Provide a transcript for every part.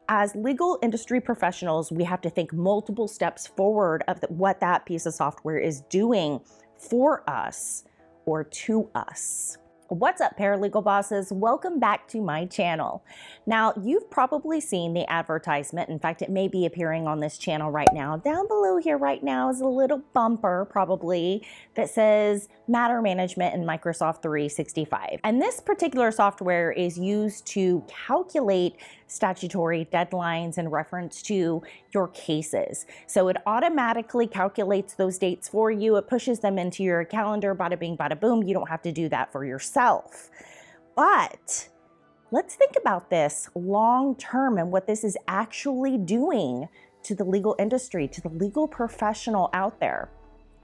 as legal industry professionals, we have to think multiple steps forward of what that piece of software is doing for us or to us. What's up, paralegal bosses? Welcome back to my channel. Now, you've probably seen the advertisement. In fact, it may be appearing on this channel right now. Down below here right now is a little bumper, probably, that says Matter Management in Microsoft 365. And this particular software is used to calculate statutory deadlines in reference to your cases. So it automatically calculates those dates for you. It pushes them into your calendar, bada bing, bada boom. You don't have to do that for yourself. But let's think about this long term and what this is actually doing to the legal industry, to the legal professional out there.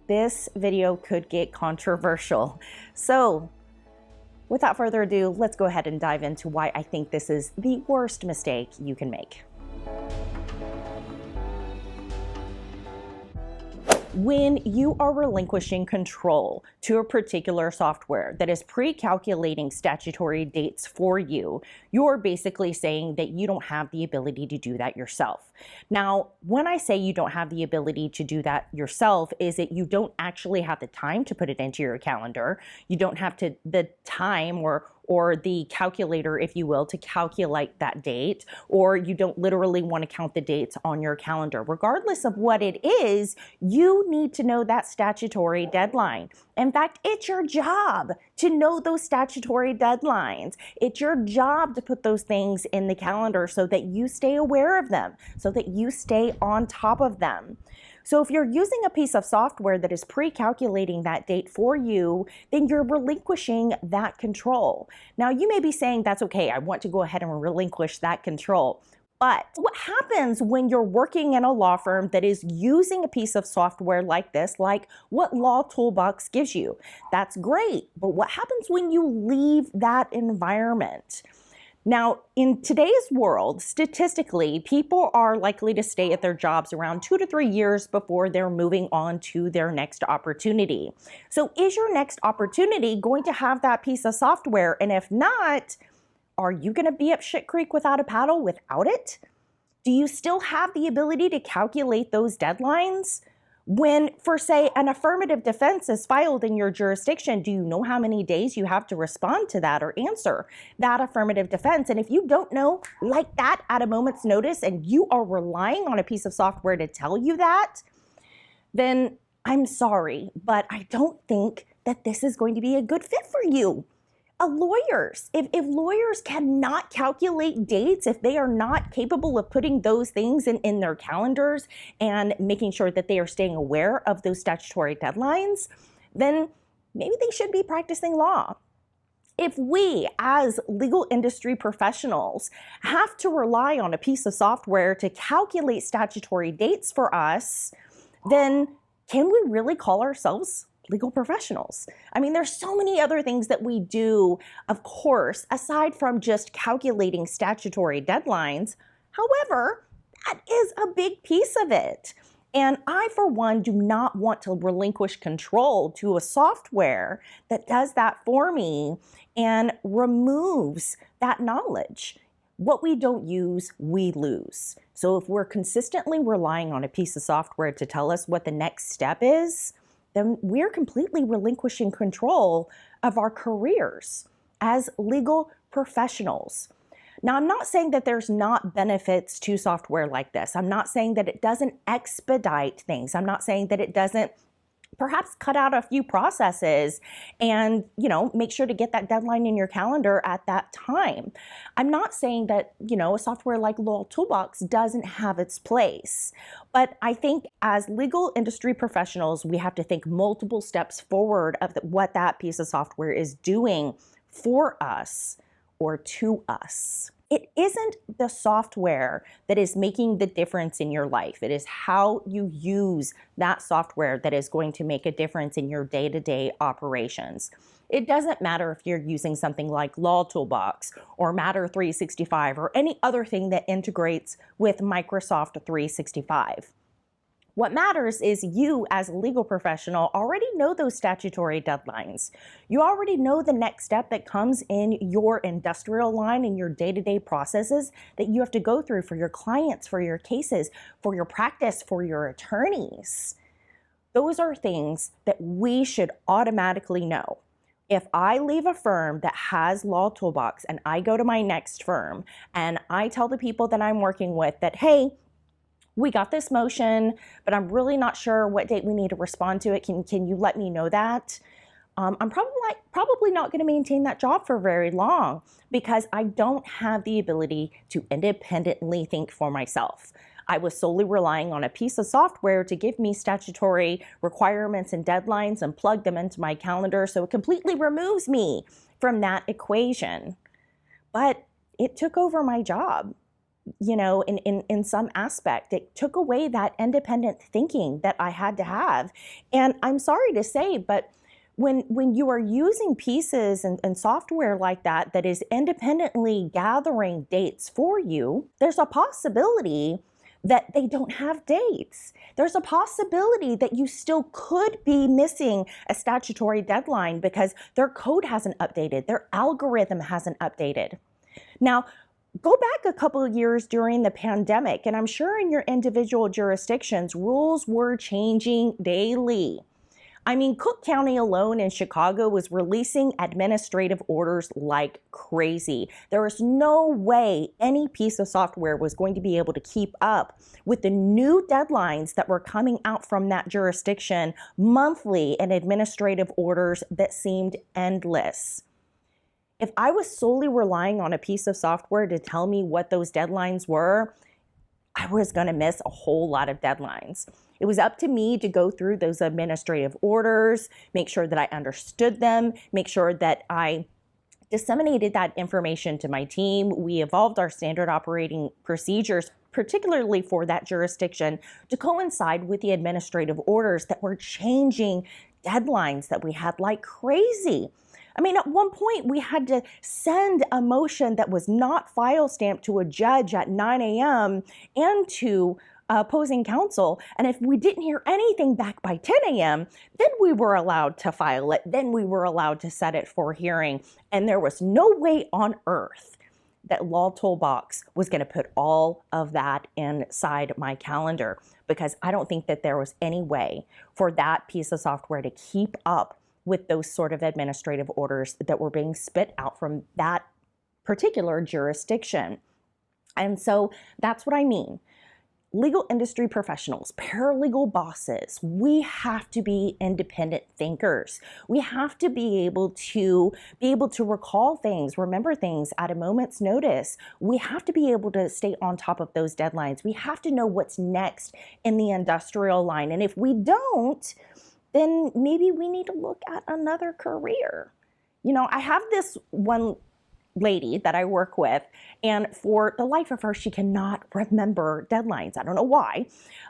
This video could get controversial. So without further ado, let's go ahead and dive into why I think this is the worst mistake you can make. When you are relinquishing control to a particular software that is pre-calculating statutory dates for you, you're basically saying that you don't have the ability to do that yourself. Now, when I say you don't have the ability to do that yourself, is that you don't actually have the time to put it into your calendar. You don't have the time or the calculator, if you will, to calculate that date, or you don't literally want to count the dates on your calendar. Regardless of what it is, you need to know that statutory deadline. In fact, it's your job to know those statutory deadlines. It's your job to put those things in the calendar so that you stay aware of them, so that you stay on top of them. So if you're using a piece of software that is pre-calculating that date for you, then you're relinquishing that control. Now, you may be saying, that's okay, I want to go ahead and relinquish that control. But what happens when you're working in a law firm that is using a piece of software like this, like what Law Toolbox gives you? That's great, but what happens when you leave that environment? Now, in today's world, statistically, people are likely to stay at their jobs around 2 to 3 years before they're moving on to their next opportunity. So is your next opportunity going to have that piece of software? And if not, are you going to be up shit creek without a paddle without it? Do you still have the ability to calculate those deadlines? When, for say, an affirmative defense is filed in your jurisdiction, do you know how many days you have to respond to that or answer that affirmative defense? And if you don't know like that at a moment's notice and you are relying on a piece of software to tell you that, then I'm sorry, but I don't think that this is going to be a good fit for you. Lawyers, if lawyers cannot calculate dates, if they are not capable of putting those things in their calendars and making sure that they are staying aware of those statutory deadlines, then maybe they should be practicing law. If we, as legal industry professionals, have to rely on a piece of software to calculate statutory dates for us, then can we really call ourselves legal professionals? I mean, there's so many other things that we do, of course, aside from just calculating statutory deadlines. However, that is a big piece of it. And I, for one, do not want to relinquish control to a software that does that for me and removes that knowledge. What we don't use, we lose. So if we're consistently relying on a piece of software to tell us what the next step is, then we're completely relinquishing control of our careers as legal professionals. Now, I'm not saying that there's not benefits to software like this. I'm not saying that it doesn't expedite things. I'm not saying that it doesn't perhaps cut out a few processes and, make sure to get that deadline in your calendar at that time. I'm not saying that, a software like Law Toolbox doesn't have its place, but I think as legal industry professionals, we have to think multiple steps forward of what that piece of software is doing for us or to us. It isn't the software that is making the difference in your life. It is how you use that software that is going to make a difference in your day-to-day operations. It doesn't matter if you're using something like Law Toolbox or Matter 365 or any other thing that integrates with Microsoft 365. What matters is you as a legal professional already know those statutory deadlines. You already know the next step that comes in your industrial line and your day-to-day processes that you have to go through for your clients, for your cases, for your practice, for your attorneys. Those are things that we should automatically know. If I leave a firm that has Law Toolbox and I go to my next firm and I tell the people that I'm working with that, hey, we got this motion, but I'm really not sure what date we need to respond to it. Can you let me know that? I'm probably not going to maintain that job for very long because I don't have the ability to independently think for myself. I was solely relying on a piece of software to give me statutory requirements and deadlines and plug them into my calendar, so it completely removes me from that equation. But it took over my job. In some aspect, it took away that independent thinking that I had to have. And I'm sorry to say, but when you are using pieces and software like that is independently gathering dates for you, there's a possibility that they don't have dates. There's a possibility that you still could be missing a statutory deadline because their code hasn't updated, their algorithm hasn't updated. Now, go back a couple of years during the pandemic, and I'm sure in your individual jurisdictions, rules were changing daily. I mean, Cook County alone in Chicago was releasing administrative orders like crazy. There was no way any piece of software was going to be able to keep up with the new deadlines that were coming out from that jurisdiction monthly and administrative orders that seemed endless. If I was solely relying on a piece of software to tell me what those deadlines were, I was going to miss a whole lot of deadlines. It was up to me to go through those administrative orders, make sure that I understood them, make sure that I disseminated that information to my team. We evolved our standard operating procedures, particularly for that jurisdiction, to coincide with the administrative orders that were changing deadlines that we had like crazy. I mean, at one point, we had to send a motion that was not file stamped to a judge at 9 a.m. and to opposing counsel. And if we didn't hear anything back by 10 a.m., then we were allowed to file it. Then we were allowed to set it for hearing. And there was no way on earth that Law Toolbox was going to put all of that inside my calendar, because I don't think that there was any way for that piece of software to keep up with those sort of administrative orders that were being spit out from that particular jurisdiction. And so that's what I mean. Legal industry professionals, paralegal bosses, we have to be independent thinkers. We have to be able to recall things, remember things at a moment's notice. We have to be able to stay on top of those deadlines. We have to know what's next in the industrial line. And if we don't, then maybe we need to look at another career. I have this one lady that I work with, and for the life of her, she cannot remember deadlines. I don't know why.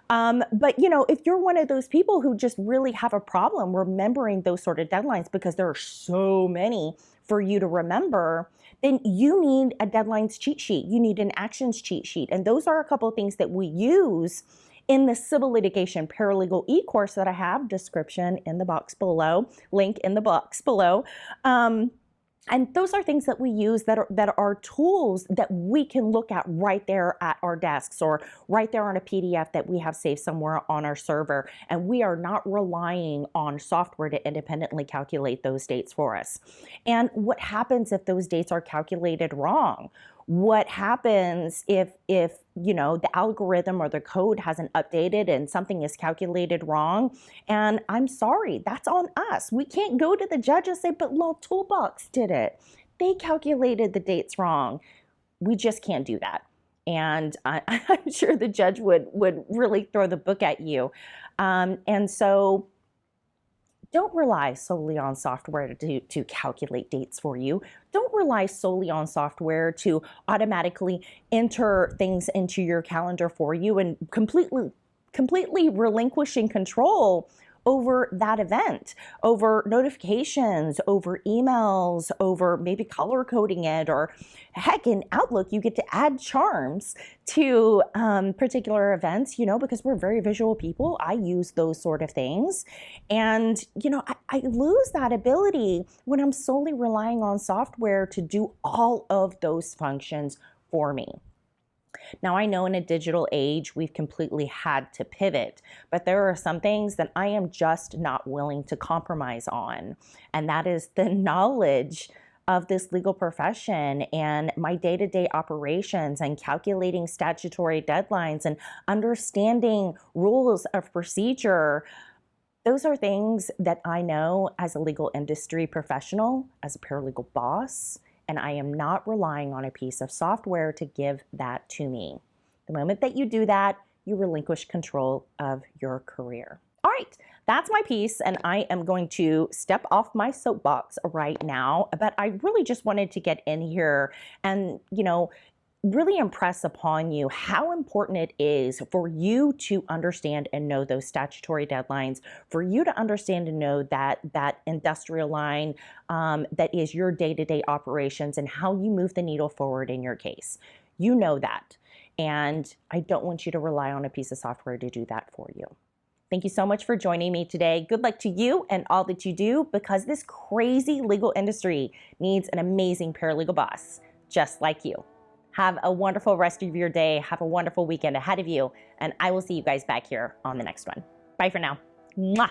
But if you're one of those people who just really have a problem remembering those sort of deadlines because there are so many for you to remember, then you need a deadlines cheat sheet. You need an actions cheat sheet. And those are a couple of things that we use in the civil litigation paralegal e-course that I have, description in the box below, link in the box below. And those are things that we use that are tools that we can look at right there at our desks or right there on a PDF that we have saved somewhere on our server. And we are not relying on software to independently calculate those dates for us. And what happens if those dates are calculated wrong? What happens if the algorithm or the code hasn't updated and something is calculated wrong? And I'm sorry, that's on us. We can't go to the judge and say, but Law Toolbox did it. They calculated the dates wrong. We just can't do that. And I'm sure the judge would really throw the book at you. And so don't rely solely on software to calculate dates for you. Don't rely solely on software to automatically enter things into your calendar for you and completely relinquishing control over that event, over notifications, over emails, over maybe color coding it, or heck, in Outlook, you get to add charms to particular events, because we're very visual people. I use those sort of things. And, I lose that ability when I'm solely relying on software to do all of those functions for me. Now, I know in a digital age, we've completely had to pivot, but there are some things that I am just not willing to compromise on, and that is the knowledge of this legal profession and my day-to-day operations and calculating statutory deadlines and understanding rules of procedure. Those are things that I know as a legal industry professional, as a paralegal boss, and I am not relying on a piece of software to give that to me. The moment that you do that, you relinquish control of your career. All right, that's my piece, and I am going to step off my soapbox right now, but I really just wanted to get in here and, really impress upon you how important it is for you to understand and know those statutory deadlines, for you to understand and know that industrial line that is your day-to-day operations and how you move the needle forward in your case. You know that, and I don't want you to rely on a piece of software to do that for you. Thank you so much for joining me today. Good luck to you and all that you do, because this crazy legal industry needs an amazing paralegal boss just like you. Have a wonderful rest of your day. Have a wonderful weekend ahead of you. And I will see you guys back here on the next one. Bye for now. Mwah.